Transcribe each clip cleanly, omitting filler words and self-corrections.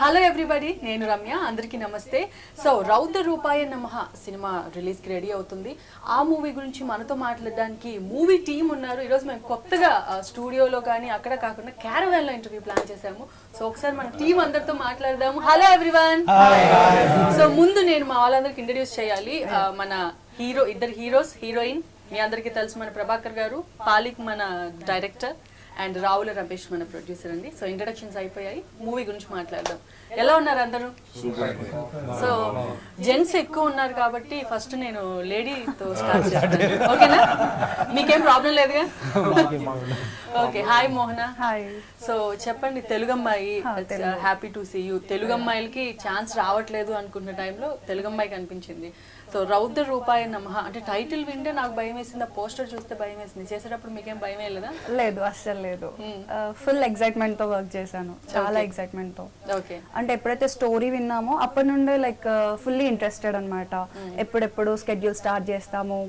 Hello everybody, నేను రమ్య. అందరికీ నమస్తే. సో రౌద్ర రూపాయ నమః సినిమా రిలీజ్కి రెడీ అవుతుంది. ఆ మూవీ గురించి మనతో మాట్లాడడానికి మూవీ టీం ఉన్నారు. ఈరోజు మేము కొత్తగా స్టూడియోలో కానీ అక్కడ కాకుండా క్యారవాన్లో ఇంటర్వ్యూ ప్లాన్ చేశాము. సో ఒకసారి మన టీం అందరితో మాట్లాడదాము. Hello everyone. సో ముందు నేను మా వాళ్ళందరికి ఇంట్రడ్యూస్ చేయాలి. మన ఇద్దరు హీరోస్, హీరోయిన్ మీ అందరికీ తెలుసు, మన ప్రభాకర్ గారు, పాలిక్ మన డైరెక్టర్, అండ్ రావుల రమేష్ మన ప్రొడ్యూసర్ అండి. సో ఇంట్రడక్షన్స్ అయిపోయాయి, మూవీ గురించి మాట్లాడదాం. ఎలా ఉన్నారు అందరూ? సో జెంట్స్ ఎక్కువ ఉన్నారు కాబట్టి ఫస్ట్ నేను లేడీతో స్టార్ట్ చేస్తాను. ఓకేనా? మీకేం ప్రాబ్లం లేదుగా? Okay. Hi Mohana. Hi. So చెప్పండి, తెలుగు అమ్మాయి, happy to see you. Telugu అమ్మాయిలకి ఛాన్స్ రావట్లేదు అనుకున్న టైంలో తెలుగు అమ్మాయి కనిపించింది. సో రౌద్ర రూపాయ నమః అంటే టైటిల్ వింటే నాకు భయం వేసింది, ఆ పోస్టర్ చూస్తే భయం వేసింది. చేసేటప్పుడు మీకేం భయం వేయలేదా? లేదు, అస్సలు లేదు. ఫుల్ ఎక్సైట్మెంట్ తో వర్క్ చేశాను, చాలా ఎక్సైట్మెంట్ తో. ఓకే. అంటే ఎప్పుడైతే స్టోరీ విన్నామో అప్పటి నుండి లైక్ ఫుల్లీ ఇంట్రెస్టెడ్ అనమాట. ఎప్పుడెప్పుడు స్కెడ్యూల్ స్టార్ట్ చేస్తాము,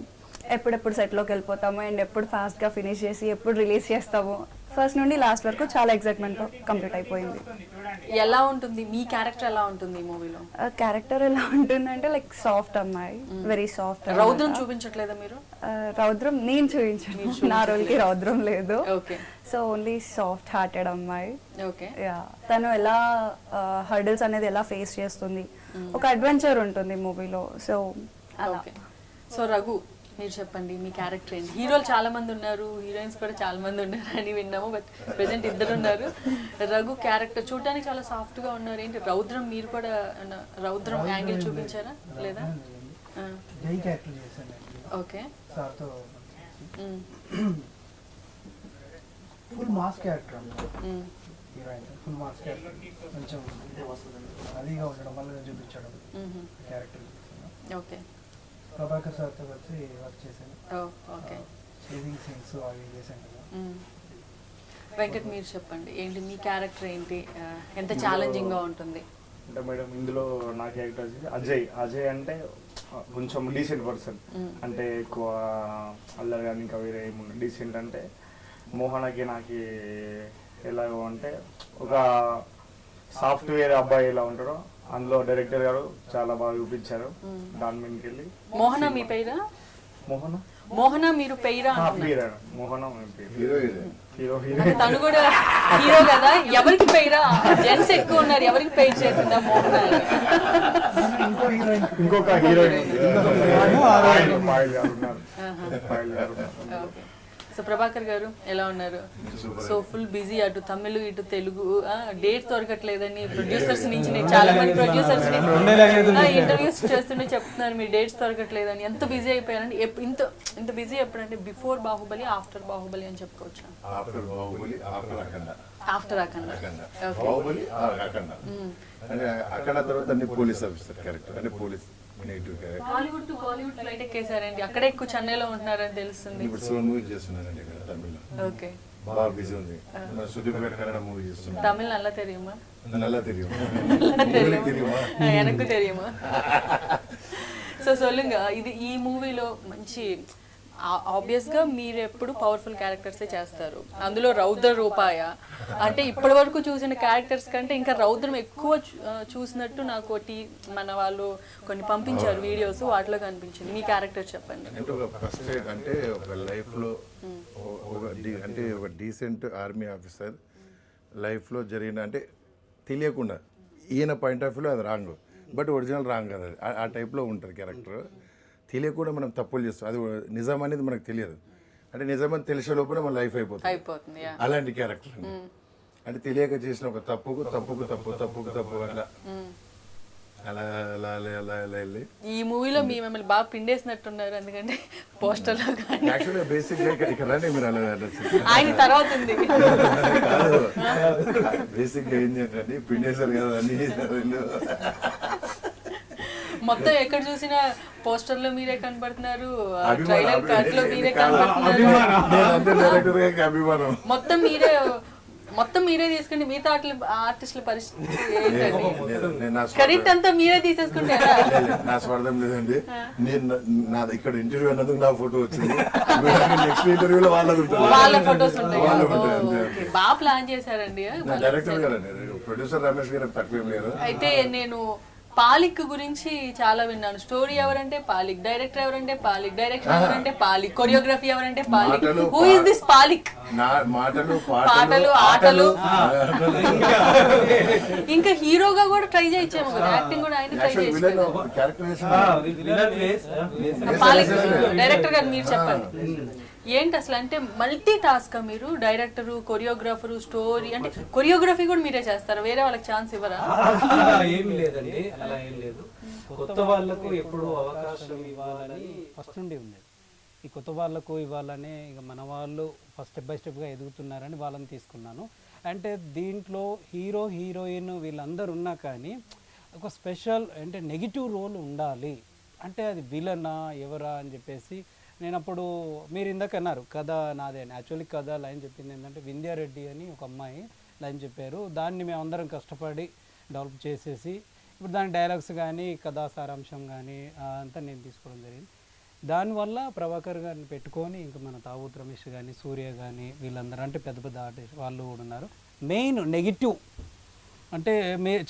ఎప్పుడెప్పుడు సెట్ లోకి వెళ్ళిపోతాము, అండ్ ఎప్పుడు ఫాస్ట్ గా ఫినిష్ చేసి ఎప్పుడు రిలీజ్ చేస్తాము. ఫస్ట్ నుండి లాస్ట్ వరకు చాలా ఎక్సైట్మెంట్ తో కంప్లీట్ అయిపోయింది. ఎలా ఉంటుంది మీ క్యారెక్టర్? ఎలా ఉంటుంది ఈ మూవీలో? క్యారెక్టర్ ఎలా ఉంటుందంటే లైక్ సాఫ్ట్ అమ్మాయి, వెరీ సాఫ్ట్. రౌద్రం చూపించట్లేదా మీరు? రౌద్రం నేను చూపించాను, నా రోల్ కి రౌద్రం లేదు. Okay. So only soft hearted అమ్మాయి. ఓకే. తను ఎలా హర్డిల్స్ అనేది ఎలా ఫేస్ చేస్తుంది, ఒక అడ్వెంచర్ ఉంటుంది మూవీలో. So okay. సో రఘు, మీరు చెప్పండి మీ క్యారెక్టర్ ఏంటి? హీరోలు చాలా మంది ఉన్నారు, హీరోయిన్స్ కూడా చాలా మంది ఉన్నారు అని విన్నాము, బట్ ప్రెసెంట్ ఇద్దరు ఉన్నారు. రఘు క్యారెక్టర్ చూడడానికి చాలా సాఫ్ట్ గా ఉన్నారు. ఏంటి రౌద్రం? మీరు కూడా రౌద్రం యాంగిల్ చూపించారా లేదా? Okay. Full mass character heroine, full mass character, కొంచెం అలీగా ఉండడం వల్ల చూపించడం క్యారెక్టర్. ఓకే. ప్రభాకర్ సార్తో కలిసి వర్క్ చేశాను. ఓకే. చేసింగ్ సీన్స్ అవి చేశాను కదా. వెంకట్, మీరు చెప్పండి ఏంటి మీ క్యారెక్టర్ ఏంటి? ఎంత ఛాలెంజింగ్ గా ఉంటుంది? అంటే మేడం, ఇందులో నా క్యారెక్టర్ వచ్చి అజయ్. అజయ్ అంటే కొంచెం డీసెంట్ పర్సన్, అంటే ఎక్కువ అల్లరి కానీ ఇంకా వేరే ఏముండదు. డీసెంట్ అంటే మోహనకి నాకు ఎలాగో అంటే ఒక సాఫ్ట్వేర్ అబ్బాయి ఎలా ఉంటాడో అందులో డైరెక్టర్ గారు చాలా బాగా చూపించారు. దాని మీదకి వెళ్ళి మోహన మీ పేరా? మోహన మోహన మీరు పేరా? మోహన హీరో తను కూడా హీరో కదా. ఎవరికి పేరా? జెంట్స్ ఎక్కువ ఉన్నారు, ఎవరికి పేరు చేసిందా మోహన? ఇంకొక హీరోయిన్ సో ప్రభాకర్ గారు ఎలా ఉన్నారు? సో ఫుల్ బిజీ, అటు తమిళ్ ఇటు తెలుగు. డేట్ దొరకట్లేదని ప్రొడ్యూసర్స్ నుంచి నేను చాలా మంది ప్రొడ్యూసర్స్ ఇంటర్వ్యూస్ చేస్తుంటే చెప్తున్నారు మీరు డేట్స్ దొరకట్లేదని. ఎంత బిజీ అయిపోయారండి? ఇంత బిజీ ఎప్పుడంటే బిఫోర్ బాహుబలి, ఆఫ్టర్ బాహుబలి అని చెప్పుకోవచ్చు. ఆఫ్టర్ అఖండ. అఖండ తర్వాత పోలీస్ ఆఫీసర్ క్యారెక్టర్, అంటే police Hollywood to Kollywood flight ఎక్కేసారండి. అక్కడే ఎక్కువ చెన్నైలో ఉంటున్నారని తెలుస్తుంది. ఇప్పుడు సెవెన్ మూవీ చేస్తున్నానండి ఇక్కడ తమిళ్లో. ఓకే. బాగా బిజీ ఉంది. సుదీప్ గారు కన్నడ మూవీ చేస్తున్నాను. తమిళ్ నల్లా తెలియమా? நல்லா தெரியும். எனக்கு தெரியுமா? సో சொல்லுங்க, ఇది ఈ మూవీలో మంచి ఆబ్వియస్ గా మీరు ఎప్పుడు పవర్ఫుల్ క్యారెక్టర్సే చేస్తారు. అందులో రౌద్ర రూపాయ అంటే ఇప్పటి వరకు చూసిన క్యారెక్టర్స్ కంటే ఇంకా రౌద్రం ఎక్కువ చూసినట్టు నాకు మన వాళ్ళు కొన్ని పంపించారు వీడియోస్, వాటిలో కనిపించింది. మీ క్యారెక్టర్ చెప్పండి. అంటే ఒక లైఫ్ లో అంటే ఒక డీసెంట్ ఆర్మీ ఆఫీసర్ లైఫ్ లో జరిగిన, అంటే తెలియకుండా ఈయన పాయింట్ ఆఫ్ వ్యూలో అది రాంగ్, బట్ ఒరిజినల్ రాంగ్ కదా, ఆ టైప్లో ఉంటుంది క్యారెక్టర్. తెలియకుండా మనం తప్పులు చేస్తాం, అది నిజం అనేది మనకు తెలియదు. అంటే నిజమని తెలిసే లోపల మన లైఫ్ అయిపోతుంది. అలాంటి క్యారెక్టర్ అంటే తెలియక చేసిన ఒక తప్పుకు తప్పుకు తప్పు తప్పుకు తప్పు అలా అలా అలా అలా అలా వెళ్ళి ఈ మూవీలో మిమ్మల్ని బాగా పిండేసినట్టున్నారు, ఎందుకంటే పోస్టర్లో యాక్చువల్గా బేసిక్గా ఇక్కడ రండి మీరు అలా ఆయన తర్వాత ఉంది. బేసిక్గా ఏం చేయండి, పిండేశారు కదా అన్ని మొత్తం ఎక్కడ చూసినా పోస్టర్ లో మీరే కనబడుతున్నారు, ట్రైలర్ కట్ లో మీరే కనబడుతున్నారు, మొత్తం మీరే మొత్తం మీరే తీసుకుంటే మిగతా ఆర్టిస్టుల పరిస్థితి ఏంటండి? నా క్రెడిట్ అంతా మీరే తీసేసుకుంటారా? నా స్వార్థం లేదండి. నేను నా ఇక్కడ ఇంటర్వ్యూ అన్నందుకు నా ఫోటో వచ్చింది. నెక్స్ట్ ఇంటర్వ్యూలో వాళ్ళది ఉంటుంది, వాళ్ళ ఫొటోస్ ఉంటాయి. వాళ్ళు ఉంటాయి అంతే. ఓకే, బాగా ప్లాన్ చేశారండి. నా డైరెక్టర్ గారు, ప్రొడ్యూసర్ రమేష్ గారు తక్కువేం లేరు. అయితే నేను పాలిక్ గురించి చాలా విన్నాను. స్టోరీ ఎవరంటే పాలిక్, డైరెక్టర్ ఎవరంటే పాలిక్, డైరెక్షన్ ఎవరంటే పాలిక్, కొరియోగ్రఫీ ఎవరంటే పాలిక్. Who is this పాలిక్? నా మాటలు పాటలు, ఆటలు, ఇంకా హీరోగా కూడా ట్రై చేయొచ్చేమో కదా, యాక్టింగ్ కూడా ఆయన ట్రై చేయొచ్చు. క్యారెక్టరైజేషన్ పాలిక్ డైరెక్టర్ గారు మీరు చెప్పండి ఏంటి అసలు, అంటే మల్టీ టాస్క్ మీరు? డైరెక్టర్, కొరియోగ్రాఫర్, స్టోరీ, అంటే కొరియోగ్రఫీ కూడా మీరే చేస్తారా? వేరే వాళ్ళకి ఛాన్స్ ఇవ్వరా? ఏమి లేదండి, అలా ఏం లేదు. కొత్త వాళ్ళకు ఎప్పుడు అవకాశం ఇవ్వాలని ఫస్ట్ నుండి ఉండేది. ఈ కొత్త వాళ్ళకు ఇవ్వాలని ఇక మన వాళ్ళు ఫస్ట్ స్టెప్ బై స్టెప్గా ఎదుగుతున్నారని వాళ్ళని తీసుకున్నాను. అంటే దీంట్లో హీరో హీరోయిన్ వీళ్ళందరూ ఉన్నా కానీ ఒక స్పెషల్ అంటే నెగిటివ్ రోల్ ఉండాలి. అంటే అది విలనా ఎవరా అని చెప్పేసి నేను అప్పుడు, మీరు ఇందాక అన్నారు కథ నాదే అని. యాక్చువల్లీ కథ లైన్ చెప్పింది ఏంటంటే వింధ్యారెడ్డి అని ఒక అమ్మాయి లైన్ చెప్పారు. దాన్ని మేము అందరం కష్టపడి డెవలప్ చేసేసి ఇప్పుడు దాని డైలాగ్స్ కానీ కథా సారాంశం కానీ అంతా నేను తీసుకోవడం జరిగింది. దానివల్ల ప్రభాకర్ గారిని పెట్టుకొని ఇంకా మన తావూత్ రమేష్ కానీ సూర్య కానీ వీళ్ళందరూ అంటే పెద్ద పెద్ద ఆర్టిస్ట్ వాళ్ళు కూడా ఉన్నారు. మెయిన్ నెగిటివ్ అంటే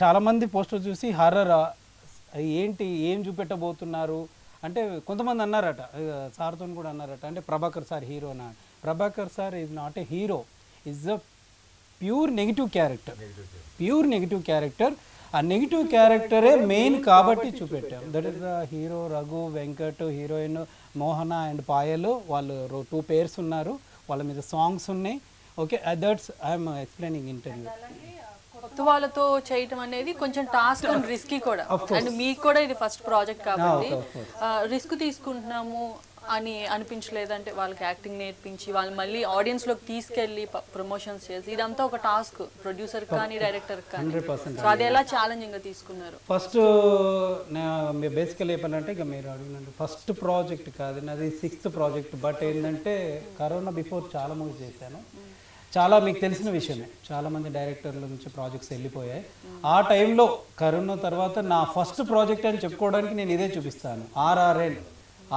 చాలామంది పోస్టర్ చూసి హర్రర్ ఏంటి ఏం చూపెట్టబోతున్నారు అంటే కొంతమంది అన్నారట, సార్తో కూడా అన్నారట, అంటే ప్రభాకర్ సార్ హీరోనా? Prabhakar sir is not a hero, is a pure negative character. Pure negative character. ఆ నెగిటివ్ క్యారెక్టరే మెయిన్ కాబట్టి చూపెట్టాం. That is the hero Raghu, Venkat, heroine Mohana and Payal. వాళ్ళు 2 పేర్స్ ఉన్నారు, వాళ్ళ మీద సాంగ్స్ ఉన్నాయి. Okay, that's I'm explaining interview. కొత్త వాళ్ళతో చేయటం అనేది కొంచెం టాస్క్ అండ్ రిస్కీ కూడా, అండ్ మీకు కూడా ఇది ఫస్ట్ ప్రాజెక్ట్ కాబట్టి రిస్క్ తీసుకుంటున్నాము అని అనిపించలేదంటే వాళ్ళకి యాక్టింగ్ నేర్పించి వాళ్ళు మళ్ళీ ఆడియన్స్ లోకి తీసుకెళ్లి ప్రమోషన్స్ చేసి ఇదంతా ఒక టాస్క్ ప్రొడ్యూసర్ కానీ డైరెక్టర్ కానీ. సో అది ఎలా ఛాలెంజింగ్ గా తీసుకున్నారు? ఫస్ట్ బేసికల్ చెప్పాలంటే ఇక మీరు అడిగినట్టు ఫస్ట్ ప్రాజెక్ట్ కాదు నాది, 6th ప్రాజెక్ట్. బట్ ఏంటంటే కరోనా బిఫోర్ చాలా మూవీస్ చేశాను. చాలా మీకు తెలిసిన విషయమే, చాలామంది డైరెక్టర్ల నుంచి ప్రాజెక్ట్స్ వెళ్ళిపోయాయి. ఆ టైంలో కరోనా తర్వాత నా ఫస్ట్ ప్రాజెక్ట్ అని చెప్పుకోవడానికి నేను ఇదే చూపిస్తాను.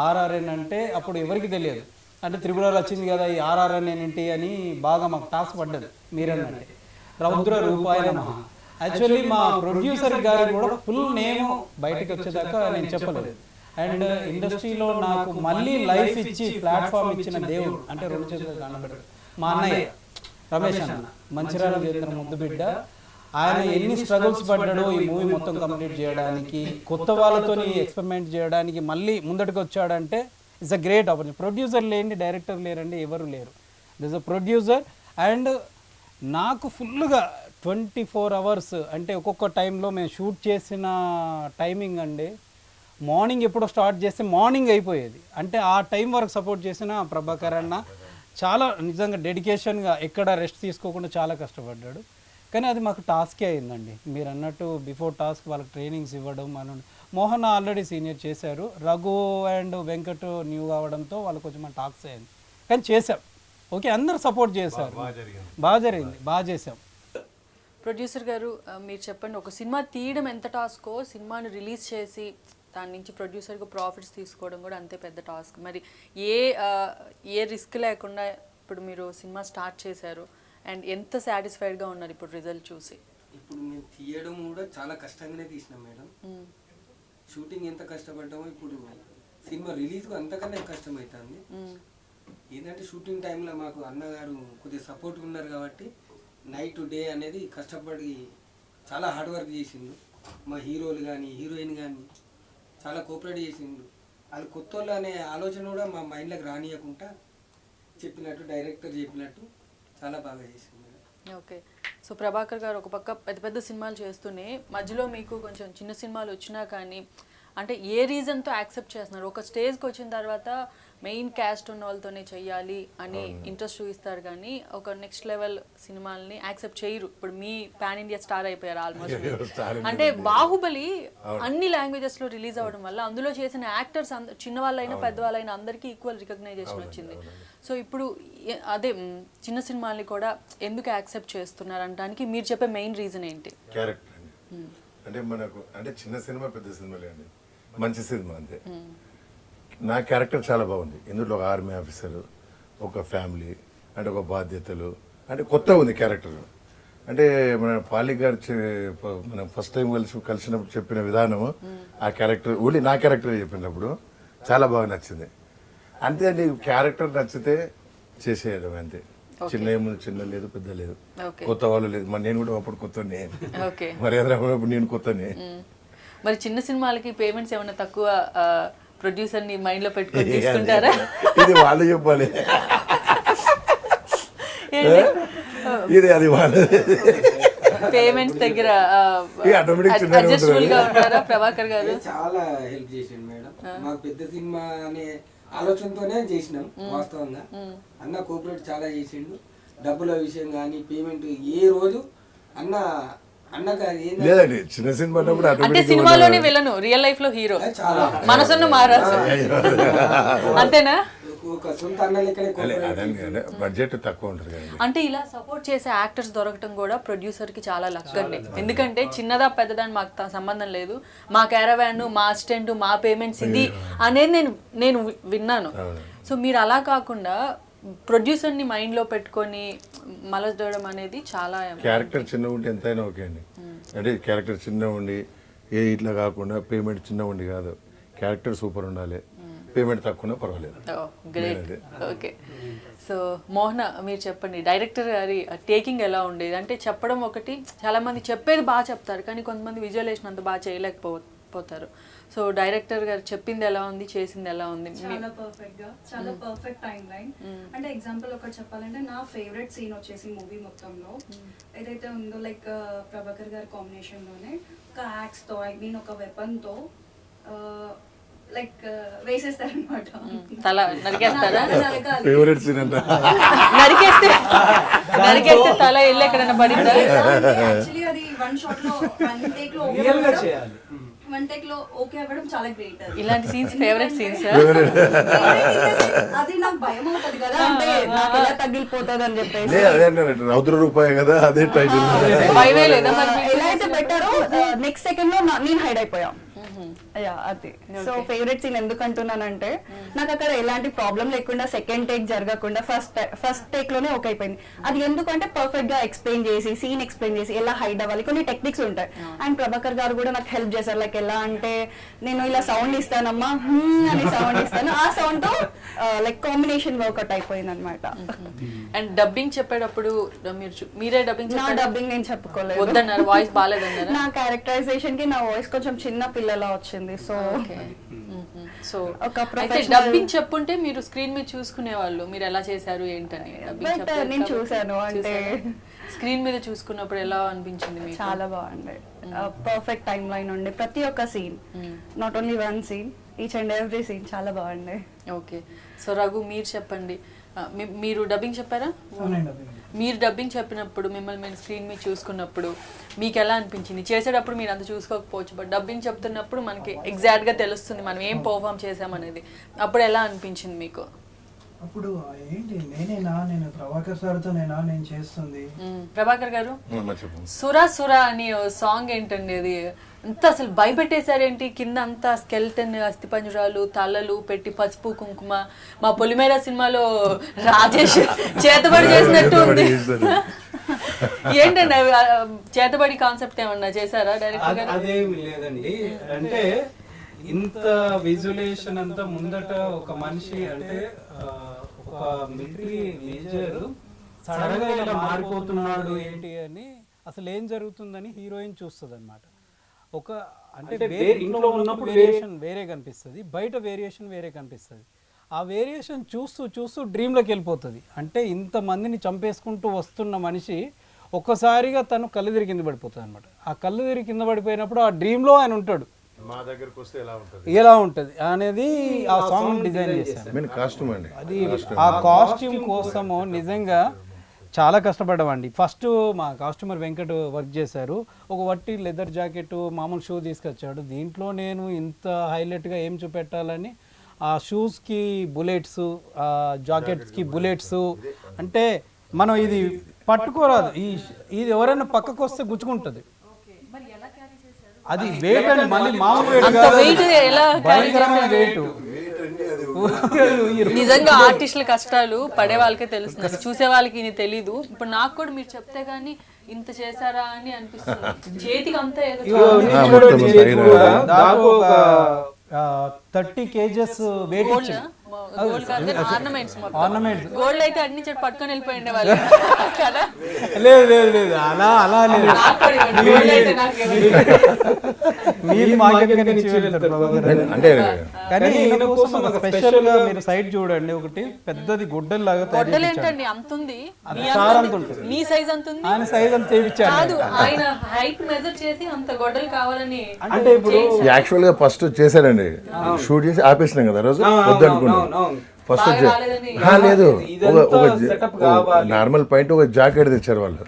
ఆర్ఆర్ఎన్ అంటే అప్పుడు ఎవరికి తెలియదు. అంటే త్రిపురలో వచ్చింది కదా ఈ ఆర్ఆర్ఎన్ ఏంటి అని బాగా మాకు టాస్క్ పడ్డది. మీరన్నంటే రౌద్ర రూపాయ నమః. యాక్చువల్లీ మా ప్రొడ్యూసర్ గారికి కూడా ఫుల్ నేమ్ బయటకు వచ్చేదాకా నేను చెప్పలేదు. అండ్ ఇండస్ట్రీలో నాకు మళ్ళీ లైఫ్ ఇచ్చి ప్లాట్ఫామ్ ఇచ్చిన దేవుడు అంటే 2 చేతులు కనబడదు మా అన్నయ్య రమేష్ అన్న, మంచిర్యాల చేసిన ముద్దు బిడ్డ. ఆయన ఎన్ని స్ట్రగుల్స్ పడ్డాడో ఈ మూవీ మొత్తం కంప్లీట్ చేయడానికి, కొత్త వాళ్ళతో ఎక్స్పెరిమెంట్ చేయడానికి మళ్ళీ ముందటికి వచ్చాడంటే it's a great opportunity. Producer లేండి, డైరెక్టర్ లేరండి, ఎవరు లేరు. This a producer. అండ్ నాకు ఫుల్గా 24 hours అంటే ఒక్కొక్క టైంలో మేము షూట్ చేసిన టైమింగ్ అండి, మార్నింగ్ ఎప్పుడో స్టార్ట్ చేస్తే మార్నింగ్ అయిపోయేది. అంటే ఆ టైం వరకు సపోర్ట్ చేసిన ప్రభాకర్ అన్న చాలా నిజంగా డెడికేషన్గా ఎక్కడ రెస్ట్ తీసుకోకుండా చాలా కష్టపడ్డాడు. కానీ అది మాకు టాస్కే అయిందండి. మీరు అన్నట్టు బిఫోర్ టాస్క్ వాళ్ళకి ట్రైనింగ్స్ ఇవ్వడం. మనం మోహన్ ఆల్రెడీ సీనియర్ చేశారు, రఘు అండ్ వెంకట్ న్యూ కావడంతో వాళ్ళు కొంచెం మన టాస్క్ అయింది. కానీ చేసాం. ఓకే, అందరు సపోర్ట్ చేశారు, బాగా జరిగింది, బాగా చేసాం. ప్రొడ్యూసర్ గారు మీరు చెప్పండి, ఒక సినిమా తీయడం ఎంత టాస్కో సినిమాని రిలీజ్ చేసి దాని నుంచి ప్రొడ్యూసర్గా ప్రాఫిట్స్ తీసుకోవడం కూడా అంతే పెద్ద టాస్క్. మరి ఏ రిస్క్ లేకుండా ఇప్పుడు మీరు సినిమా స్టార్ట్ చేశారు అండ్ ఎంత సాటిస్ఫైడ్గా ఉన్నారు ఇప్పుడు రిజల్ట్ చూసి? ఇప్పుడు మేము తీయడం కూడా చాలా కష్టంగానే తీసినాం మేడం. షూటింగ్ ఎంత కష్టపడ్డామో ఇప్పుడు సినిమా రిలీజ్కు అంతకన్నా కష్టమవుతుంది. ఏంటంటే షూటింగ్ టైంలో మాకు అన్నగారు కొద్దిగా సపోర్ట్ ఉన్నారు కాబట్టి నైట్ డే అనేది కష్టపడి చాలా హార్డ్ వర్క్ చేసిండు. మా హీరోలు కానీ హీరోయిన్ కానీ చాలా కోఆపరేట్ చేసిండు. వాళ్ళు కొత్త వాళ్ళు అనే ఆలోచన కూడా మా మైండ్లోకి రానియకుండా చెప్పినట్టు డైరెక్టర్ చెప్పినట్టు చాలా బాగా చేసింది. ఓకే, సో ప్రభాకర్ గారు ఒక పక్క పెద్ద పెద్ద సినిమాలు చేస్తూనే మధ్యలో మీకు కొంచెం చిన్న సినిమాలు వచ్చినా కానీ అంటే ఏ రీజన్తో యాక్సెప్ట్ చేస్తున్నారు? ఒక స్టేజ్కి వచ్చిన తర్వాత మెయిన్ క్యాస్ట్ ఉన్న వాళ్ళతోనే చెయ్యాలి అని ఇంట్రెస్ట్ చూపిస్తారు కానీ ఒక నెక్స్ట్ లెవెల్ సినిమాల్ని యాక్సెప్ట్ చేయరు. ఇప్పుడు మీ పాన్ ఇండియా స్టార్ అయిపోయారు ఆల్మోస్ట్. అంటే బాహుబలి అన్ని లాంగ్వేజెస్ లో రిలీజ్ అవ్వడం వల్ల అందులో చేసిన యాక్టర్స్ చిన్న వాళ్ళైనా పెద్దవాళ్ళైనా అందరికీ ఈక్వల్ రికగ్నైజేషన్ వచ్చింది. సో ఇప్పుడు అదే చిన్న సినిమాల్ని కూడా ఎందుకు యాక్సెప్ట్ చేస్తున్నారు అనడానికి మీరు చెప్పే మెయిన్ రీజన్ ఏంటి? క్యారెక్టర్ అంటే మనకు అంటే చిన్న సినిమా పెద్ద సినిమాలే అండి, మంచి సినిమా అంతే. నా క్యారెక్టర్ చాలా బాగుంది. ఇందులో ఒక ఆర్మీ ఆఫీసర్, ఒక ఫ్యామిలీ అంటే ఒక బాధ్యతలు అంటే కొత్త ఉంది క్యారెక్టర్. అంటే మన పాలి గారు మనం ఫస్ట్ టైం కలిసినప్పుడు చెప్పిన విధానము ఆ క్యారెక్టర్ ఓన్లీ నా క్యారెక్టర్ చెప్పినప్పుడు చాలా బాగా నచ్చింది. అంతే అండి, క్యారెక్టర్ నచ్చితే చేసేయడం అంతే. చిన్న ఏముంది, చిన్న లేదు పెద్ద లేదు, కొత్త వాళ్ళు లేదు. మరి నేను కూడా అప్పుడు కొత్తనే, మరి ఎదురప్పుడు నేను కొత్తనే. మరి చిన్న సినిమాలకి పేమెంట్స్ ఏమైనా తక్కువ ప్రొడ్యూసర్ ని మైండ్ లో పెట్టుకొని తీసుకుంటారా? ఇది వాళ్ళు చెప్పాలి, ఇది అది వాళ్ళు పేమెంట్స్ దగ్గర అడ్జస్టబుల్ గా ఉంటారా ప్రభాకర్ గారు? చాలా హెల్ప్ చేసిండు మేడం. మాకు పెద్ద సినిమా అనే ఆలోచనతోనే చేసినాం. వాస్తవంగా అన్న కోఆపరేట్ చాలా చేసిండు. డబ్బుల విషయం కానీ పేమెంట్ ఏ రోజు లేదండి. చిన్న సినిమా అంటే సినిమాలోనే విలను, రియల్ లైఫ్ లో హీరో, మనసును మారాల్సి అంతేనా? బడ్జెట్ తక్కువ ఉంటుంది కదా. అంటే ఇలా సపోర్ట్ చేసే యాక్టర్స్ దొరకటం కూడా ప్రొడ్యూసర్ కి చాలా లక్ అండి. ఎందుకంటే చిన్నదా పెద్దదా మాకు సంబంధం లేదు, మా క్యారవాన్, మా అసిస్టెంట్, మా పేమెంట్స్ ఇది అనేది నేను విన్నాను. సో మీరు అలా కాకుండా ప్రొడ్యూసర్ ని మైండ్ లో పెట్టుకొని మలచడం అనేది చాలా. క్యారెక్టర్ చిన్న ఉంటే ఎంతైనా ఓకే అండి. అంటే క్యారెక్టర్ చిన్న ఉండి ఇట్లా కాకుండా పేమెంట్ చిన్న ఉండి కాదు, క్యారెక్టర్ సూపర్ ఉండాలి, పేమెంట్ తక్కువ పర్వాలేదు. గ్రేట్. ఓకే, సో మోహన మీరు చెప్పండి, డైరెక్టర్ గారి టేకింగ్ ఎలా ఉండేది? అంటే చెప్పడం ఒకటి, చాలా మంది చెప్పేది బాగా చెప్తారు కానీ కొంతమంది విజువలేషన్ అంత బాగా చేయలేకపోతారు. సో డైరెక్టర్ గారు చెప్పింది ఎలా ఉంది, చేసింది ఎలా ఉంది? చాలా పర్ఫెక్ట్ గా, చాలా పర్ఫెక్ట్ టైం లైన్. అంటే ఎగ్జాంపుల్ ఒకటి చెప్పాలంటే నా ఫేవరెట్ సీన్ వచ్చేసి మూవీ మొత్తంలో ఏదైతే ఉందో లైక్ ప్రభాకర్ గారి కాంబినేషన్ లోనే ఒక యాక్స్ తో, ఐ మీన్ ఒక వెపన్ తో లైక్ వేసేస్తారనమాట. తల నరికేస్తారా? ఫేవరెట్ సీన్ అంట. నరికేస్తే తల వెళ్ళి ఎక్కడైనా పడిందా? యాక్చువల్లీ అది వన్ షాట్ లో, వన్ టేక్ లో చేయాలి. వన్ టేక్ లో ఓకే అవ్వడం చాలా గ్రేట్. ఇలాంటి సీన్స్ ఫేవరెట్ సీన్స్. అది నాకు భయం అవుతుంది కదా, అంటే నాకు ఎలా తగ్గిపోతుంది అని చెప్పేసి. రౌద్ర రూపాయి కదా, అదే టైటిల్. ఎలా అయితే పెట్టారో నెక్స్ట్ సెకండ్ లో నేను హైడ్ అయిపోయా. అది సో ఫేవరెట్ సీన్ ఎందుకు అంటున్నానంటే నాకు అక్కడ ఎలాంటి ప్రాబ్లం లేకుండా సెకండ్ టేక్ జరగకుండా ఫస్ట్ టేక్ లోనే ఓకే అయిపోయింది. అది ఎందుకంటే పర్ఫెక్ట్ గా ఎక్స్ప్లెయిన్ చేసి, సీన్ ఎక్స్ప్లెయిన్ చేసి ఎలా హైడ్ అవ్వాలి, కొన్ని టెక్నిక్స్ ఉంటాయి. అండ్ ప్రభాకర్ గారు కూడా నాకు హెల్ప్ చేశారు. లైక్ ఎలా అంటే నేను ఇలా సౌండ్ ఇస్తానమ్మా అని సౌండ్ ఇస్తాను, ఆ సౌండ్ తో లైక్ కాంబినేషన్ వర్కౌట్ అయిపోయింది అనమాట. అండ్ డబ్బింగ్ చెప్పేటప్పుడు మీరే డబ్బింగ్? నా డబ్బింగ్ నేను చెప్పుకోలేదు, వద్దన్నారు, వాయిస్ బాగాలేదన్నారు. నా క్యారెక్టరైజేషన్ కి నా వాయిస్ కొంచెం చిన్న పిల్లలా వచ్చింది. సో డబ్బింగ్ చెప్పుంటే మీరు స్క్రీన్ మీద చూసుకునే వాళ్ళు మీరు ఎలా చేశారు ఏంటని. నేను చూసాను, అంటే స్క్రీన్ మీద చూసుకున్నప్పుడు ఎలా అనిపించింది మీకు? చాలా బాగుంది. పర్ఫెక్ట్ టైం లైన్ ఉండే ప్రతి ఒక్క scene, not only one scene, each and every scene చాలా బాగుంది. ఓకే, సో రఘు మీరు చెప్పండి, మీరు డబ్బింగ్ చెప్పారా? మీరు డబ్బింగ్ చెప్పినప్పుడు మిమ్మల్ని మేము స్క్రీన్ మీద చూసుకున్నప్పుడు మీకు ఎలా అనిపించింది? చేసేటప్పుడు మీరు అంత చూసుకోకపోవచ్చు, బట్ డబ్బింగ్ చెప్తున్నప్పుడు మనకి ఎగ్జాక్ట్గా తెలుస్తుంది మనం ఏం పర్ఫామ్ చేసామనేది. అప్పుడు ఎలా అనిపించింది మీకు? అప్పుడు ఏంటి నేను ప్రభాకర్ సార్తో నేను చేస్తుంది. ప్రభాకర్ గారు, సురా సురా అని సాంగ్ ఏంటండి అది? అంత అసలు భయపెట్టేశారేంటి? కింద అంతా స్కెల్టన్, అస్థిపంజరాలు, తలలు పెట్టి పసుపు కుంకుమ. మా పొలిమేర సినిమాలో రాజేష్ చేతబడి చేసినట్టు ఉంది. ఏంటండి చేతబడి కాన్సెప్ట్ ఏమన్నా చేశారా డైరెక్టర్ గారు? అదేమి లేదండి, అంటే ఇంత విజువలైజేషన్ అంతా ముందట ఒక మనిషి అంటే ఒక మిలిటరీ మేజర్ సడన్ గా ఇలా మారిపోతున్నాడు ఏంటి అని, అసలు ఏం జరుగుతుందని హీరోయిన్ చూస్తుంది అనమాట. ఒక అంటే ఇంట్లో ఉన్నప్పుడు వేరియేషన్ వేరే కనిపిస్తుంది, బయట వేరియేషన్ వేరే కనిపిస్తుంది. ఆ వేరియేషన్ చూస్తూ చూస్తూ డ్రీమ్లోకి వెళ్ళిపోతుంది. అంటే ఇంతమందిని చంపేసుకుంటూ వస్తున్న మనిషి ఒక్కసారిగా తను కళ్ళు తిరిగి కింద పడిపోతుంది అనమాట. ఆ కళ్ళు తిరిగి కింద పడిపోయినప్పుడు ఆ డ్రీమ్లో ఆయన ఉంటాడు, మా దగ్గరకు వస్తే ఎలా ఉంటుంది ఎలా ఉంటుంది అనేది ఆ సాంగ్ డిజైన్ చేశాను. మెయిన్ కాస్ట్యూమ్ అండి. అది ఆ కాస్ట్యూమ్ కోసము నిజంగా చాలా కష్టపడ్డామండి. ఫస్ట్ మా కాస్ట్యూమర్ వెంకట్ వర్క్ చేశారు. ఒక వట్టి లెదర్ జాకెట్ మామూలు షూ తీసుకొచ్చాడు. దీంట్లో నేను ఇంత హైలైట్గా ఏం చూపెట్టాలని ఆ షూస్కి బుల్లెట్స్, ఆ జాకెట్స్కి బుల్లెట్స్, అంటే మనం ఇది పట్టుకోరాదు. ఇది ఎవరైనా పక్కకు వస్తే గుచ్చుకుంటుంది. అది వెయిట్ అండి, మళ్ళీ మామూలు వెయిట్ అంత కాదు, weight ఎలా భయంకరమైన వెయిట్. నిజంగా ఆర్టిస్టుల కష్టాలు పడే వాళ్ళకే తెలుస్తుంది, చూసే వాళ్ళకి ఇది తెలీదు. ఇప్పుడు నాకు కూడా మీరు చెప్తే గానీ ఇంత చేశారా అని అనిపిస్తుంది. చేతికి అంతా ఏదో దాదాపు 30 kgs వెయిట్ ఇచ్చింది. ఆర్నమెంట్స్ ఆర్నమెంట్స్ గోల్డ్ అయితే అన్ని చెట్టు పట్టుకొని వెళ్ళిపోయిండే వాళ్ళు కదా. లేదు లేదు లేదు, అలా అలా లేదు. Gold అయితే నాకు మీరు మార్కెట్ అంటే కానీ ఈయన కోసం ఒక స్పెషల్ గా మీరు సైడ్ చూడండి, ఒకటి పెద్దది గుడ్డల్లాగా తయారు గొడ్డలు చేయించాడు. ఏంటండి అంత ఉంది, మీ సార్ అంత అంత ఉంది. ఉంటుంది. మీ సైజ్ అంత ఉంది ఆయన సైజ్ అంత చేయించాడు. కాదు, ఆయన హైట్ మెజర్ చేసి అంత గొడ్డలు కావాలని అంటే ఇప్పుడు యాక్చువల్ గా ఫస్ట్ చేశాడండి, షూట్ చేసి ఆపేసినాం కదా రోజు వద్దనుకున్నాం. ఫస్ట్ లేదు, నార్మల్ పాయింట్ ఒక జాకెట్ తెచ్చారు వాళ్ళు.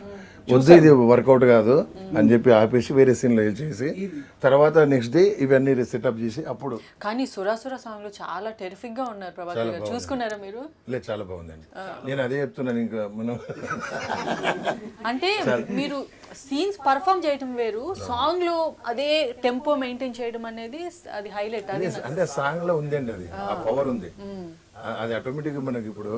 వద్దు ఇది వర్కౌట్ కాదు అని చెప్పి ఆపేసి వేరే సీన్లో చేసి తర్వాత నెక్స్ట్ డే ఇవన్నీ సెటప్ చేసి అప్పుడు. కానీ సురాసుర సాంగ్ లో చాలా టెరిఫిక్ గా ఉన్నారు ప్రభాకర్ గారు, చూసుకున్నారా మీరు? లేదు చాలా బాగుందండి, నేను అదే చెప్తున్నాను. ఇంకా మనం అంటే మీరు సీన్స్ పర్ఫామ్ చేయడం వేరు, సాంగ్ లో అదే టెంపో మెయింటైన్ చేయడం అనేది అది హైలైట్. అది అంటే సాంగ్ లో ఉందండి, అది ఆ పవర్ ఉంది. అది ఆటోమేటిక్ మనకి ఇప్పుడు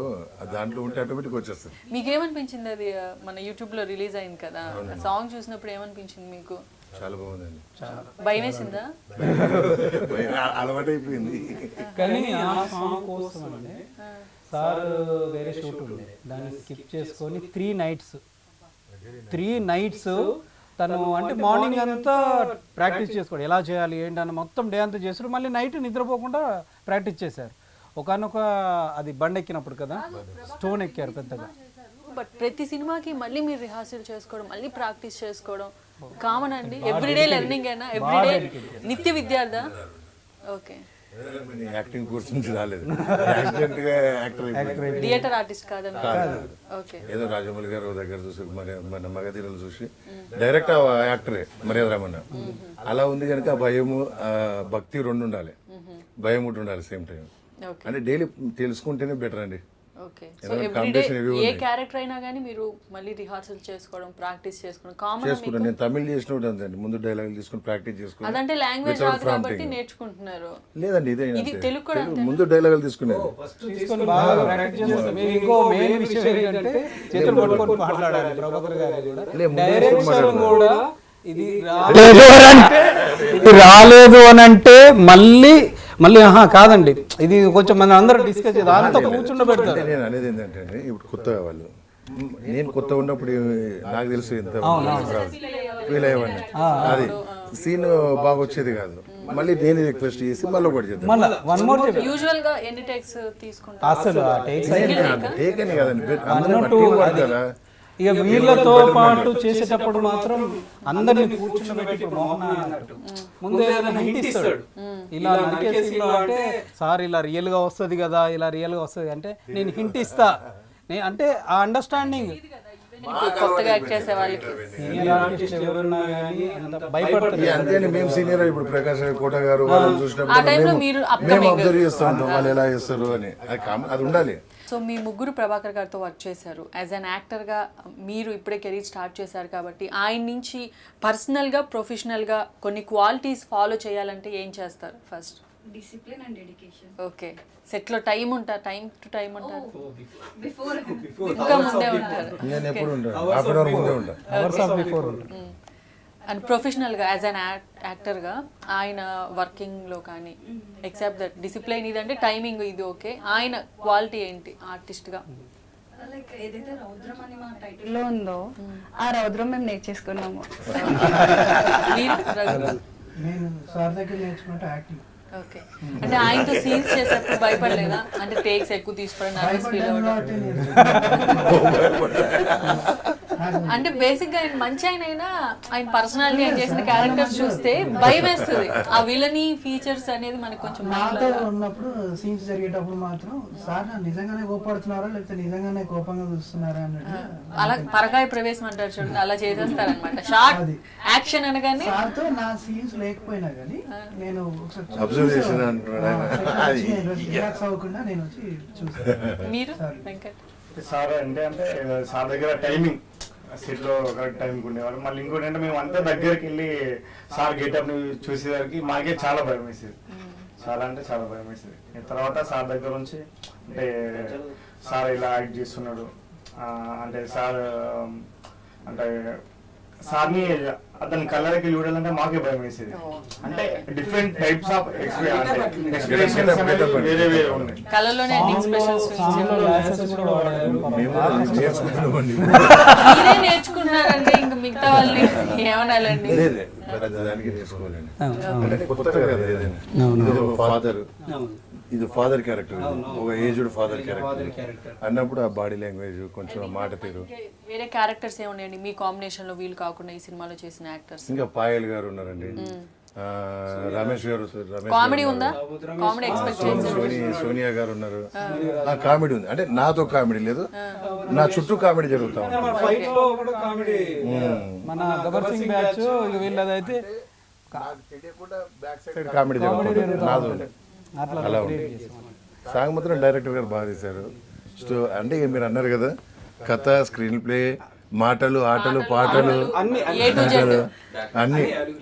దాంట్లో ఉంటే ఆటోమేటిక్ వచ్చేస్తుంది. మీకేమనిపించింది అది మన యూట్యూబ్ లో రిలీజ్ అయింది కదా, సాంగ్ చూసినప్పుడు ఏమనిపించింది మీకు? చాలా బాగుందండి, భయం వేసిందా? అలవాటు అయిపోయింది. కానీ ఆ సాంగ్ కోసం అంటే సార్ వేరే షూట్ ఉండే, దాన్ని స్కిప్ చేసుకొని 3 నైట్స్ తను అంటే మార్నింగ్ అంతా ప్రాక్టీస్ చేసుకోండి, ఎలా చేయాలి ఏంటి అని మొత్తం డే అంతా చేశారు. మళ్ళీ నైట్ నిద్రపోకుండా ప్రాక్టీస్ చేశారు. ఒకనొక అది బండెక్కినప్పుడు కదా, స్టోన్ ఎక్కారు పెద్దగా. బట్ ప్రతి సినిమాకి మళ్ళీ మీరు రిహార్సల్ చేసుకోవడం, మళ్ళీ ప్రాక్టీస్ చేసుకోవడం కామన్ అండి. ఎవ్రీడే లెర్నింగ్ అయినా, ఎవ్రీడే నిత్య విద్యార్థా? ఓకే, యాక్టింగ్ కోర్స్ నుంచి రాలేదు, యాక్సిడెంట్ గా యాక్టర్ అయిపోయింది. థియేటర్ ఆర్టిస్ట్ కాదండి. ఓకే, ఏదో రాజమౌళి గారు దగ్గర చూసి మన మగధీరలు చూసి డైరెక్ట్ యాక్టరే మర్యాద రామన్న. అలా ఉంది కనుక భయము భక్తి రెండు ఉండాలి, భయం ఒకటి ఉండాలి సేమ్ టైం. అంటే డైలీ తెలుసుకుంటేనే బెటర్ అండి. ఓకే, సో ఎవ్రీడే ఏ క్యారెక్టర్ అయినా కానీ మీరు మళ్ళీ రిహార్సల్ చేసుకోవడం, ప్రాక్టీస్ చేసుకోవడం కామన్ చేసుకుంటాను. నేను తమిళ్ చేసినట్టు అంతే, ముందు డైలాగ్ తీసుకుని ప్రాక్టీస్ చేసుకుని. అదంటే లాంగ్వేజ్ రాదు కాబట్టి నేర్చుకుంటున్నారు. లేదండి ఇదే ఇది తెలుగు కూడా ముందు డైలాగులు తీసుకునేది. తీసుకొని బాగా ప్రాక్టీస్ చేస్తారు. మీరు ఇంకో మెయిన్ విషయం ఏంటంటే చేతులు పట్టుకొని మాట్లాడాలి ప్రభాకర్ గారు కూడా. డైరెక్షన్ కూడా ఇది రాలేదు అని అంటే మళ్ళీ కాదండి, ఇది కొంచెం మన అందరూ డిస్కస్ చేద్దాం, అంతా కూర్చుండబెడతారు. నేను అనేది ఏంటంటే అండి, ఇప్పుడు కొత్తగా వాళ్ళు, నేను కొత్త ఉన్నప్పుడు నాకు తెలుసు ఎంత ఫీల్ అయ్యేవాడిని. అది సీన్ బాగా వచ్చేది కాదు, మళ్ళీ నేను రిక్వెస్ట్ చేసి మళ్ళీ ఒకటి చేద్దాం. మళ్ళీ వన్ మోర్ యూజువల్ గా ఎన్ని టేక్స్ తీసుకుంటారు? అసలు ఆ టేక్స్ టేక్ అని కదండి, అందరూ కదా. ఇక వీళ్ళతో పాటు చేసేటప్పుడు మాత్రం అందరినీ కూర్చుండబెట్టి మోహన అన్నట్టు ముందు ఏదైనా హింట్ ఇస్తాడు, ఇలా నరికేసిలో అంటే సార్ ఇలా రియల్ గా వస్తుంది కదా, ఇలా రియల్ గా వస్తుంది అంటే నేను హింట్ ఇస్తా, అంటే ఆ అండర్స్టాండింగ్. కొత్తగా యాక్ట్ చేసే వాళ్ళకి సీనియర్ ఆర్టిస్ట్ ఎవరున్నా కానీ అంత భయపడతారు. అంతే, మేము సీనియర్ ఇప్పుడు ప్రకాష్ కోట గారు వాళ్ళని చూసినప్పుడు మేము అబ్జర్వ్ చేస్తూ ఉంటాం వాళ్ళు ఎలా చేస్తారు అని, అది ఉండాలి. సో మీ ముగ్గురు ప్రభాకర్ గారితో వర్క్ చేశారు. యాజ్ అన్ యాక్టర్గా మీరు ఇప్పుడే కెరీర్ స్టార్ట్ చేశారు కాబట్టి ఆయన నుంచి పర్సనల్గా, ప్రొఫెషనల్గా కొన్ని క్వాలిటీస్ ఫాలో చేయాలంటే ఏం చేస్తారు? First discipline and dedication. Okay, సెట్లో టైం ఉంటారు, టైం టు టైం ఉంటారు, ఇంకా ముందే ఉంటారు. నేను ఎప్పుడు ఉంటాను, హాఫ్ అన్ అవర్ ముందే ఉంటాను. Hours of before. అండ్ ప్రొఫెషనల్గా యాజ్ అన్ యాక్టర్గా ఆయన వర్కింగ్లో కానీ ఎక్సెప్ట్ దట్ డిసిప్లైన్ ఇదంటే టైమింగ్ ఇది ఓకే, ఆయన క్వాలిటీ ఏంటి ఆర్టిస్ట్గా? లైక్ ఏదైతే రౌద్రం అని మా టైటిల్లో ఉందో ఆ రౌద్రం మేము నేర్చేసుకున్నాము. నేను సార్ దగ్గర నేర్చుకుంటే యాక్టింగ్. ఓకే, అంటే ఆయనతో సీన్స్ చేసేప్పుడు భయపడలేదా? అంటే టేక్స్ ఎక్కువ తీసుకోవడం, నర్వస్ ఫీల్ అవ్వడం? అంటే బేసిక్ గా ఆయన మంచి అయినా ఆయన పర్సనాలిటీ ఆయన చేసిన క్యారెక్టర్స్ చూస్తే భయం వేస్తుంది. ఆ విలని ఫీచర్స్ అనేది మనకు కొంచెం నాతో ఉన్నప్పుడు సీన్స్ జరిగేటప్పుడు మాత్రం సార్ నిజంగానే కోపడుతున్నారా లేకపోతే నిజంగానే కోపంగా చూస్తున్నారా అన్నట్టు అలా పరకాయ ప్రవేశం అంటారు చూడండి, అలా చేసేస్తారనమాట. షార్ట్ యాక్షన్ అనగానే సార్తో నా సీన్స్ లేకపోయినా కానీ నేను అబ్జర్వ్ చేసిన రిలాక్స్ అవ్వకుండా నేను వచ్చి చూసాను. మీరు వెంకట్ సార్ అంటే సార్ దగ్గర టైమింగ్ సెట్ లో కరెక్ట్ టైంకి ఉండేవారు. మళ్ళీ ఇంకోటి అంటే మేము అంతా దగ్గరికి వెళ్ళి సార్ గెటప్ ని చూసేసరికి మాకే చాలా భయం వేసేది, చాలా అంటే చాలా భయం వేసేది. తర్వాత సార్ దగ్గర నుంచి అంటే సార్ ఇలా యాక్ట్ చేస్తున్నాడు అంటే సార్ అంటే సార్ని అతని కళ్ళకి చూడాలంటే మాకే భయం వేసేది. అంటే డిఫరెంట్ టైప్స్ ఆఫ్ ఎక్స్ప్రెషన్స్ వేరే వేరే ఉన్నాయి. కళలోనే ఎక్స్ప్రెషన్స్ మీరే నేర్చుకున్నారండి, ఇంకా మిగతా వాళ్ళని ఏమనాలండి. దానికి నేర్చుకోవాలండి. అంటే కొత్తగా కదా ఏదైనా ఫాదర్, ఇది ఫాదర్ క్యారెక్టర్, ఒక ఏజ్డ్ ఫాదర్ క్యారెక్టర్ అన్నప్పుడు ఆ బాడీ లాంగ్వేజ్ కొంచెం మాట తీరు. వేరే క్యారెక్టర్స్ ఏమున్నాయండి మీ కాంబినేషన్ లో వీళ్ళు కాకుండా ఈ సినిమాలో చేసిన యాక్టర్స్? ఇంకా పాయల్ గారు ఉన్నారండి, రమేష్ గారు, కామెడీ ఉందా? కామెడీ ఎక్స్పెక్ట్ చేసి సోనియా గారు ఉన్నారు. కామెడీ ఉంది అంటే నాతో కామెడీ లేదు, నా చుట్టూ కామెడీ జరుగుతా ఉంది. మన గబ్బర్ సింగ్ బ్యాచ్ వీళ్ళదైతే కామెడీ జరుగుతుంది నాతో. అలా ఉంది. సాంగ్ మాత్రం డైరెక్టర్ గారు బాగా తీశారు. అంటే మీరు అన్నారు కదా కథ, స్క్రీన్ ప్లే, మాటలు, ఆటలు, పాటలు అన్ని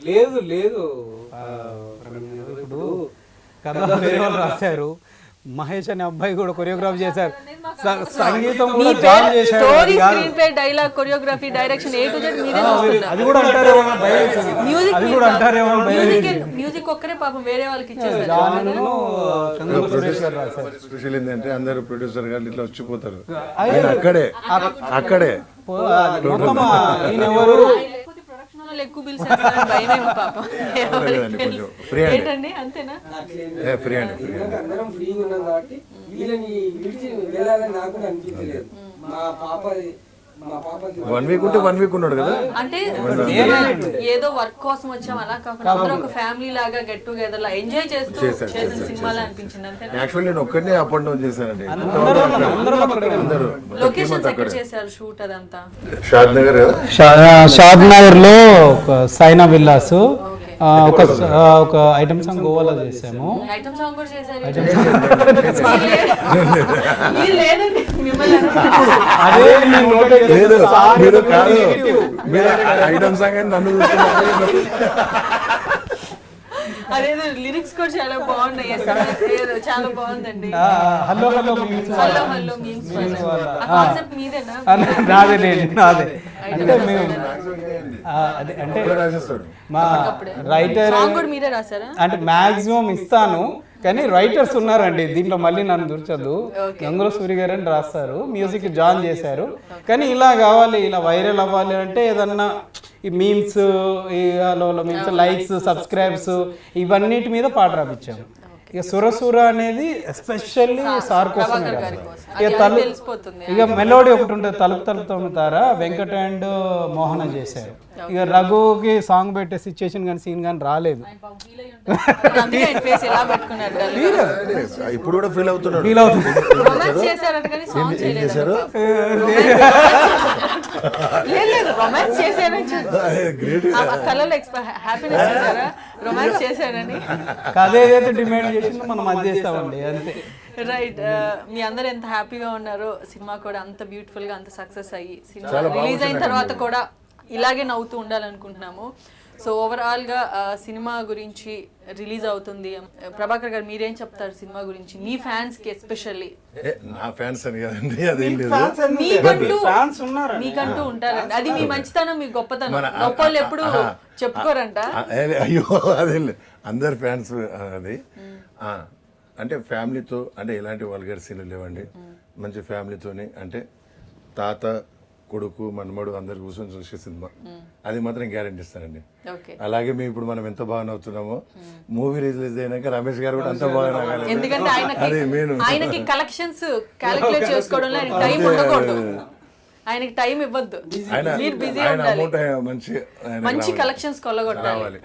లేదు లేదు. ఇప్పుడు కథ వేరే వాళ్ళు రాశారు, మహేష్ అనే అబ్బాయి కూడా కొరియోగ్రాఫ్ చేశారు, సంగీతం కూడా జాయిన్ చేశారు. Story, screen play, dialogue, choreography, direction A to Z మీరే చూస్తున్నారు. అది కూడా అంటారేమో మ్యూజిక్ ఒక్కరే పాపం వేరే వాళ్ళకి ఇచ్చేసారు. స్పెషల్ ఏంటంటే అందరు ప్రొడ్యూసర్ గారు ఇట్లా వచ్చిపోతారు, అక్కడే ఎక్కువ బిల్స్ భయమేమో పాపం. ఏంటండి అంతేనా? ఫ్రీ అండి, అందరం ఫ్రీగా ఉన్నాం కాబట్టి వీళ్ళని విడిచి వెళ్ళాలని నాకు కూడా అనిపించలేదు. మా పాపకి 1 వీక్ ఉంటే 1 వీక్ ఉన్నాడు కదా. అంటే ఏదో వర్క్ కోసం వచ్చాం అలా కాకుండా అందరూ ఒక ఫ్యామిలీ లాగా గెట్ టుగెదర్ లా ఎంజాయ్ చేస్తూ చేసిన సినిమాలా అనిపించింది అంతే. యాక్చువల్లీ నేను ఒక్కనే అప్ అండ్ డౌన్ చేశానండి. లొకేషన్స్ ఎక్కడ చేశారు షూట్ అదంతా? షాద్ నగర్ లో సైనా విల్లాస్, ఒక ఐటమ్ సాంగ్ గోవాలో చేసాము. ఐటమ్ సాంగ్ కూడా చేశారు. మీరు లేదండి మిమ్మల్ని అదే లేదు మీరు కాదు, మీరు ఐటమ్ సాంగ్ అని నన్ను అదేదో లిరిక్స్ కూడా చాలా బాగున్నాయి, చాలా బాగుందండి. Hello hello hello hello memes ఆ కాన్సెప్ట్ మీదేనా? నాదే. అంటే మేము అంటే మా రైటర్ కూడా మీరే రాసారా? అంటే మాక్సిమం ఇస్తాను కానీ రైటర్స్ ఉన్నారండి దీంట్లో, మళ్ళీ నన్ను దూర్చొద్దు. గంగుల సూరి గారు అని రాస్తారు, మ్యూజిక్ జాయిన్ చేశారు. కానీ ఇలా కావాలి, ఇలా వైరల్ అవ్వాలి అంటే ఏదన్నా ఈ మీమ్స్, ఈ మీమ్స్, లైక్స్, సబ్స్క్రైబ్స్ ఇవన్నిటి మీద పాట రాపించాము. ఇక సురసుర అనేది ఎస్పెషల్లీ సార్ కోసమే రాశారు. ఇక మెలోడీ ఒకటి ఉంటుంది, తలుపు తలుపు తమ్ముతారా, వెంకట అండ్ మోహన చేశారు. ఇక రఘుకి సాంగ్ పెట్టే సిచ్యుయేషన్ కానీ సీన్ కానీ రాలేదు. ఇప్పుడు కూడా ఫీల్ అవుతున్నాడు. రొమాన్స్ చేశారని రొమాన్స్ చేశారని అదే డిమాండ్ చేసిందో మనం అది చేస్తామండి అంతే. రైట్. మీ అందరు ఎంత హ్యాపీగా ఉన్నారో, సినిమా కూడా అంత బ్యూటిఫుల్ గా అంత సక్సెస్ అయ్యి సినిమా రిలీజ్ అయిన తర్వాత కూడా ఇలాగే నవ్వుతూ ఉండాలనుకుంటున్నాము. సో ఓవరాల్ గా సినిమా గురించి రిలీజ్ అవుతుంది. ప్రభాకర్ గారు మీరేం చెప్తారు సినిమా గురించి, మీ ఫ్యాన్స్ కి ఎస్పెషల్లీ? నా ఫ్యాన్స్ అని కదండి, అదేం లేదు, మీకంటూ ఉంటారండి, అది మీ మంచితనం, మీ గొప్పతనం. గొప్పలు ఎప్పుడు చెప్పుకోరంట. అయ్యో అదేం లేదు, అందరు ఫ్యాన్స్ అది. అంటే ఫ్యామిలీతో, అంటే ఎలాంటి వల్గర్ సీన్లు లేవండి, మంచి ఫ్యామిలీతోని, అంటే తాత కొడుకు మనమడు అందరు కూర్చొని చూసే సినిమా, అది మాత్రం గ్యారెంటీ ఇస్తానండి. అలాగే మేము ఇప్పుడు మనం ఎంత బాగా నవ్వుతున్నామో, మూవీ రిలీజ్ అయినాక రమేష్ గారు కూడా అంత బాగా నవ్వాలి. ఎందుకంటే ఆయనకి కలెక్షన్స్ క్యాలిక్యులేట్ చేసుకోవడంలో టైం ఉండకూడదు. ఆయనకి టైం ఇవ్వద్దు, ఆయన మీరు బిజీ ఆయన ఉండాలి, అమౌంట్ మంచి మంచి కలెక్షన్స్ కొల్లగొట్టాలి. రావాలి.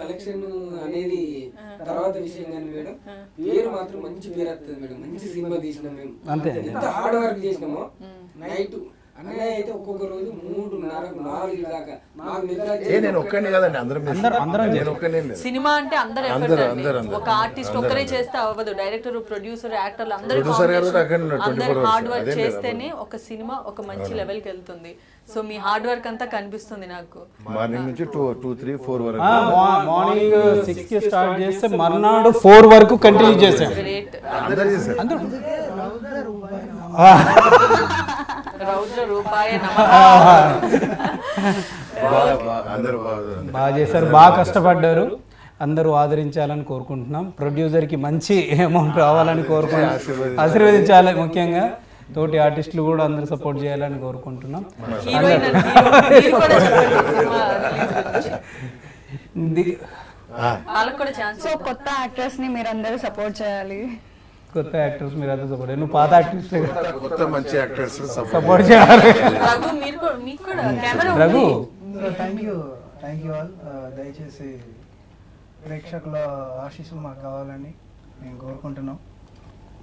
కలెక్షన్ అనేది తర్వాత విషయం కానీ మేడం, పేరు మాత్రం మంచి పేరు వస్తుంది మేడం. మంచి సినిమా తీసినాం మేము, అంతే. ఎంత హార్డ్ వర్క్ చేసినామో. నైట్ అన్నయ్య అయితే ఒక్కొక్క రోజు 3:30, 4 దాకా మాకు నిద్ర నేను ఒక్కనే కదండి, అందరం నేను ఒక్కనే లేదు. సినిమా అంటే అందరు ఎఫర్ట్ అండి. ఒక ఆర్టిస్ట్ ఒక్కరే చేస్తే అవ్వదు. డైరెక్టర్, ప్రొడ్యూసర్, యాక్టర్లు అందరూ హార్డ్ వర్క్ చేస్తేనే ఒక సినిమా ఒక మంచి లెవెల్ కి వెళ్తుంది. సో మీ హార్డ్ వర్క్ అంతా కనిపిస్తుంది నాకు. మార్నింగ్ నుంచి 2, 3, 4 వరకు. మార్నింగ్ 6 కి స్టార్ట్ చేస్తే మర్నాడు 4 వరకు కంటిన్యూ చేసాం. గ్రేట్. అందరూ చేశారు. రౌద్ర రూపాయ అందరూ బాగా చేశారు, బాగా కష్టపడ్డారు. అందరూ ఆదరించాలని కోరుకుంటున్నాం. ప్రొడ్యూసర్కి మంచి అమౌంట్ రావాలని కోరుకుంటున్నాం, ఆశీర్వదించాలి. ముఖ్యంగా తోటి ఆర్టిస్టులు కూడా అందరూ సపోర్ట్ చేయాలని కోరుకుంటున్నాం. సో కొత్త యాక్టర్స్ ని మీరందరూ సపోర్ట్ చేయాలి. కొత్త యాక్టర్స్ మీరు అందరూ సపోర్ట్, నువ్వు పాత యాక్టర్స్ కొత్త మంచి యాక్టర్స్ సపోర్ట్ చేయాలి. Raghu thank you all. దయచేసి ప్రేక్షకుల ఆశీస్సులు మాకు కావాలని మేము కోరుకుంటున్నాం.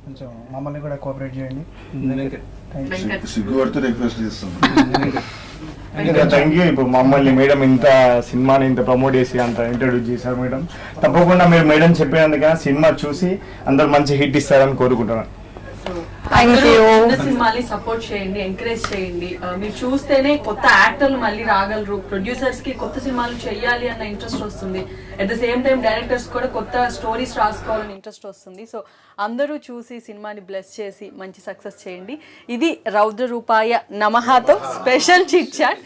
కొంచెం మమ్మల్ని కూడా కోఆపరేట్ చేయండి. సిగ్గుపడుతూ రిక్వెస్ట్ చేస్తున్నాం. Thank you. ఇప్పుడు మమ్మల్ని మేడం ఇంత సినిమాని ఇంత ప్రమోట్ చేసి అంత ఇంట్రడ్యూస్ చేశారు మేడం. తప్పకుండా మీరు మేడం చెప్పినందుకైనా సినిమా చూసి అందరు మంచి హిట్ ఇస్తారని కోరుకుంటున్నాను. సినిమాని సపోర్ట్ చేయండి, ఎంకరేజ్ చేయండి. మీరు చూస్తేనే కొత్త యాక్టర్లు మళ్ళీ రాగలరు. ప్రొడ్యూసర్స్ కి కొత్త సినిమాలు చేయాలి అన్న ఇంట్రెస్ట్ వస్తుంది. At the same time directors కూడా కొత్త స్టోరీస్ రాసుకోవాలని ఇంట్రెస్ట్ వస్తుంది. సో అందరూ చూసి సినిమాని బ్లెస్ చేసి మంచి సక్సెస్ చేయండి. ఇది రౌద్ర రూపాయ నమఃతో స్పెషల్ చిట్ చాట్.